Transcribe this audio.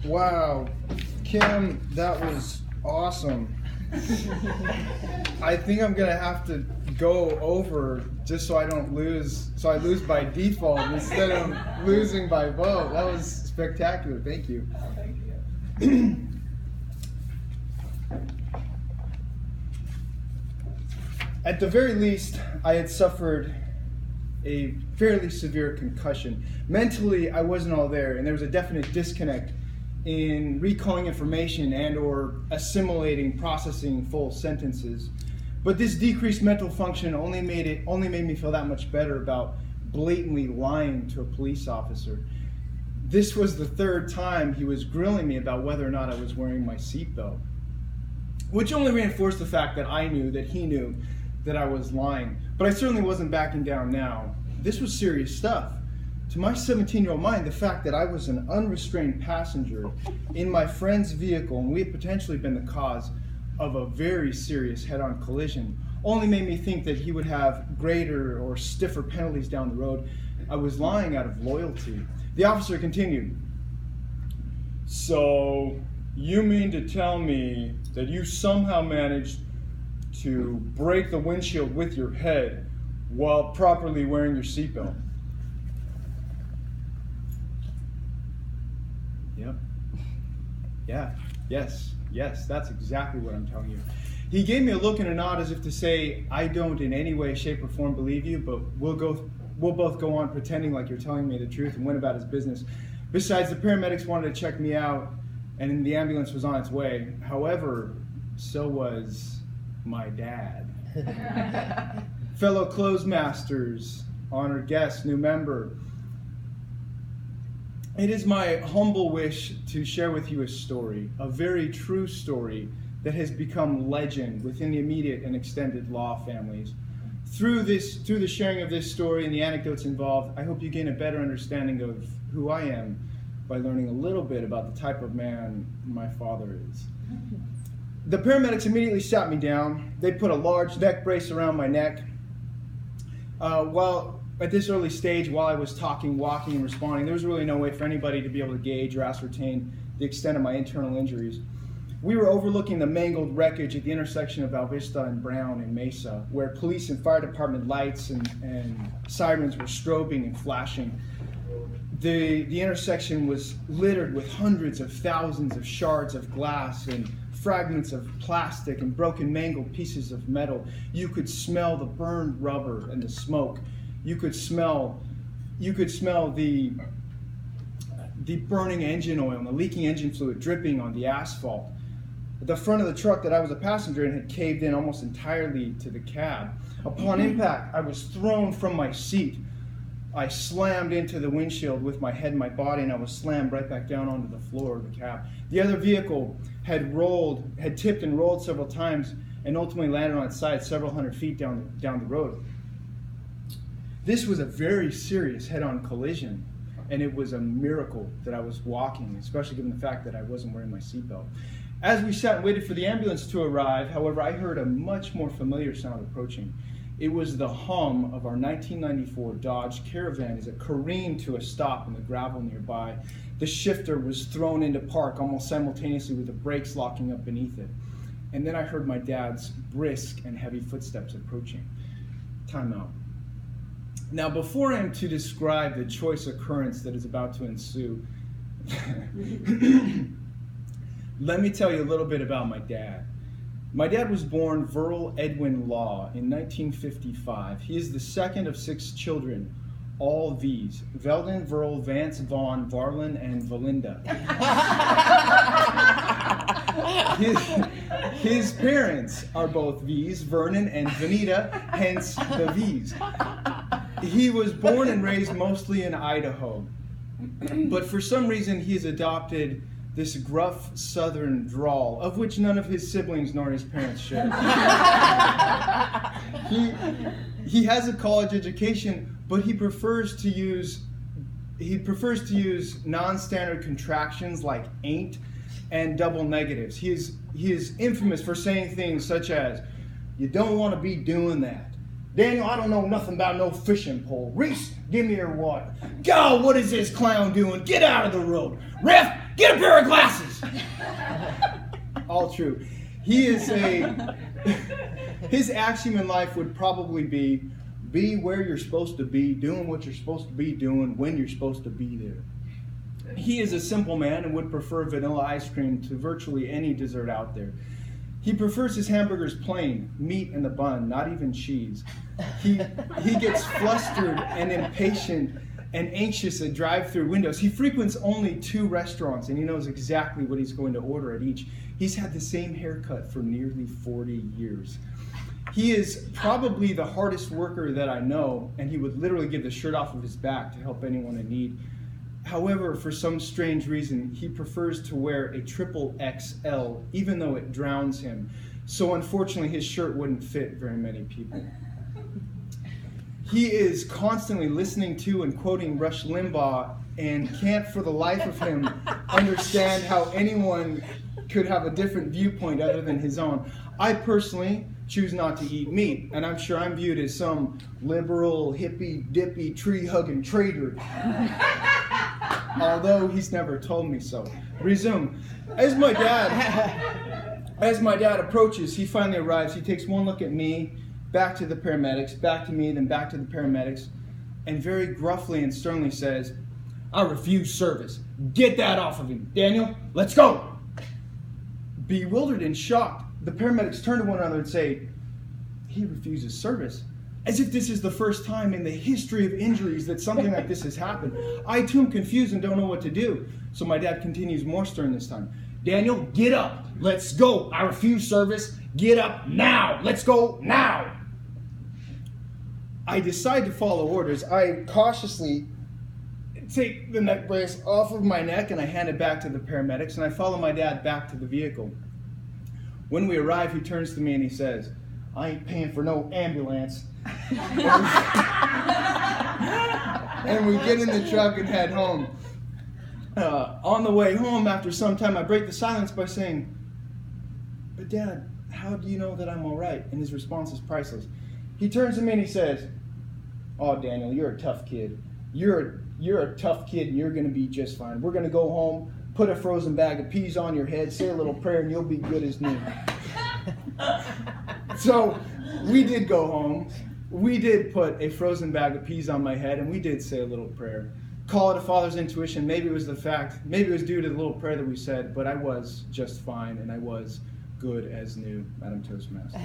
Wow, Kim, that was awesome. I think I'm gonna have to go over just so I don't lose, so I lose by default instead of losing by vote. That was spectacular. Thank you. Oh, thank you. At the very least, I had suffered a fairly severe concussion. Mentally, I wasn't all there, and there was a definite disconnect in recalling information and or assimilating, processing full sentences. But this decreased mental function only made me feel that much better about blatantly lying to a police officer. This was the third time he was grilling me about whether or not I was wearing my seatbelt, which only reinforced the fact that I knew that he knew that I was lying. But I certainly wasn't backing down now. This was serious stuff. To my 17-year-old mind, the fact that I was an unrestrained passenger in my friend's vehicle and we had potentially been the cause of a very serious head-on collision only made me think that he would have greater or stiffer penalties down the road. I was lying out of loyalty. The officer continued, "So you mean to tell me that you somehow managed to break the windshield with your head while properly wearing your seatbelt?" Yep. Yeah. Yes, that's exactly what I'm telling you. He gave me a look and a nod as if to say, I don't in any way, shape, or form believe you, but we'll both go on pretending like you're telling me the truth and went about his business. Besides, the paramedics wanted to check me out, and the ambulance was on its way. However, so was my dad. Fellow clothes masters, honored guests, new member. It is my humble wish to share with you a story, a very true story that has become legend within the immediate and extended law families. Through the sharing of this story and the anecdotes involved, I hope you gain a better understanding of who I am by learning a little bit about the type of man my father is. The paramedics immediately sat me down. They put a large neck brace around my neck. At this early stage, while I was talking, walking, and responding, there was really no way for anybody to be able to gauge or ascertain the extent of my internal injuries. We were overlooking the mangled wreckage at the intersection of Vista and Brown in Mesa, where police and fire department lights and sirens were strobing and flashing. The intersection was littered with hundreds of thousands of shards of glass and fragments of plastic and broken, mangled pieces of metal. You could smell the burned rubber and the smoke. You could smell the burning engine oil and the leaking engine fluid dripping on the asphalt. The front of the truck that I was a passenger in had caved in almost entirely to the cab. Upon impact, I was thrown from my seat. I slammed into the windshield with my head and my body, and I was slammed right back down onto the floor of the cab. The other vehicle had tipped and rolled several times, and ultimately landed on its side several hundred feet down the road. This was a very serious head-on collision, and it was a miracle that I was walking, especially given the fact that I wasn't wearing my seatbelt. As we sat and waited for the ambulance to arrive, however, I heard a much more familiar sound approaching. It was the hum of our 1994 Dodge Caravan as it careened to a stop in the gravel nearby. The shifter was thrown into park almost simultaneously with the brakes locking up beneath it. And then I heard my dad's brisk and heavy footsteps approaching. Time out. Now, before I am to describe the choice occurrence that is about to ensue, let me tell you a little bit about my dad. My dad was born Veryl Edwin Law in 1955. He is the second of 6 children, all V's: Veldon, Veryl, Vance, Vaughn, Varlin, and Valinda. His parents are both V's, Vernon and Vanita, hence the V's. He was born and raised mostly in Idaho, but for some reason he has adopted this gruff southern drawl, of which none of his siblings nor his parents share. He has a college education, but he prefers to use non-standard contractions like ain't and double negatives. He is infamous for saying things such as, "You don't want to be doing that," Daniel, I don't know nothing about no fishing pole. Reese, give me your water. God, what is this clown doing? Get out of the road. Ref, get a pair of glasses. All true. His axiom in life would probably be where you're supposed to be, doing what you're supposed to be doing, when you're supposed to be there. He is a simple man and would prefer vanilla ice cream to virtually any dessert out there. He prefers his hamburgers plain, meat in the bun, not even cheese. He gets flustered and impatient and anxious at drive-through windows. He frequents only 2 restaurants, and he knows exactly what he's going to order at each. He's had the same haircut for nearly 40 years. He is probably the hardest worker that I know, and he would literally give the shirt off of his back to help anyone in need. However, for some strange reason, he prefers to wear a XXL, even though it drowns him. So unfortunately, his shirt wouldn't fit very many people. He is constantly listening to and quoting Rush Limbaugh and can't for the life of him understand how anyone could have a different viewpoint other than his own. I personally choose not to eat meat, and I'm sure I'm viewed as some liberal, hippy-dippy, tree-hugging traitor. Although he's never told me so. Resume. As my dad approaches, he finally arrives. He takes one look at me, back to the paramedics, back to me, then back to the paramedics, and very gruffly and sternly says, "I refuse service. Get that off of him. Daniel, let's go." Bewildered and shocked, the paramedics turn to one another and say, "He refuses service." As if this is the first time in the history of injuries that something like this has happened. I too am confused and don't know what to do. So my dad continues more stern this time. "Daniel, get up. Let's go. I refuse service. Get up now. Let's go now." I decide to follow orders. I cautiously take the neck brace off of my neck and I hand it back to the paramedics, and I follow my dad back to the vehicle. When we arrive, he turns to me and he says, "I ain't paying for no ambulance." And we get in the truck and head home. On the way home, after some time, I break the silence by saying, "But Dad, how do you know that I'm all right?" And his response is priceless. He turns to me and he says, "Oh, Daniel, you're a tough kid. You're a tough kid and you're going to be just fine. We're going to go home, put a frozen bag of peas on your head, say a little prayer, and you'll be good as new." So we did go home. We did put a frozen bag of peas on my head, and we did say a little prayer. Call it a father's intuition. Maybe it was due to the little prayer that we said, but I was just fine, and I was good as new, Madam Toastmaster.